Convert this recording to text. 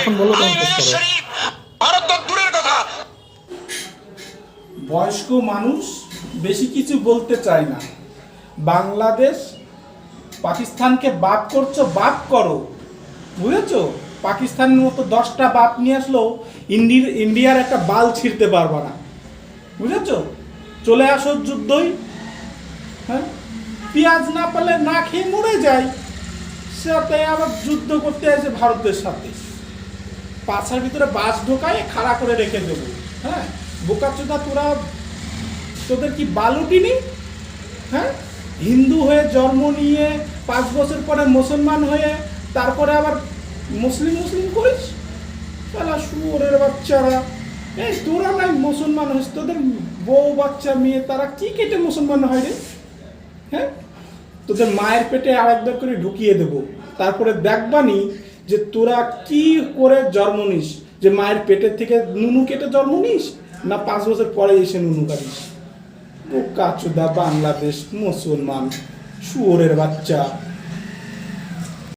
এখন বলো কেমন করো। ভারত তো দূরের কথা। বয়স্ক মানুষ বেশি কিছু বলতে চায় না। বাংলাদেশ পাকিস্তানকে বাপ করছো, বাপ করো, বুঝেছো? পাকিস্তানের মতো 10টা বাপ নিয়ে আসলেও ইন্ডিয়ার একটা বাল ছিঁড়তে পারবে না, বুঝেছো? চলে আসো যুদ্ধই, হ্যাঁ, পেঁয়াজ না পেলে না খেয়ে মরে যায়, সাথে আবার যুদ্ধ করতে আসে ভারতের সাথে। পাছার ভিতরে বাস ঢোকায় খাড়া করে রেখে দেবো। হ্যাঁ, বোকাচোদা তোরা, তোদের কি বালুটি নেই? হ্যাঁ, হিন্দু হয়ে জন্ম নিয়ে 5 বছর পরে মুসলমান হয়ে তারপরে আবার মুসলিম করিস? তাহলে শুয়োরের বাচ্চারা, এই তোরা নাই মুসলমান হইস, তোদের বউ বাচ্চা মেয়ে তারা কি কেটে মুসলমান হয় রে? হ্যাঁ, তোদের মায়ের পেটে আরেকবার করে ঢুকিয়ে দেব, তারপরে দেখবানি যে তোরা কি করে জন্ম নিস, যে মায়ের পেটের থেকে নুনু কেটে জন্ম নিস না 5 বছর পরে এসে নুনু কাটিস। বোকাচোদা বাংলাদেশ মুসলমান, শুয়োরের বাচ্চা।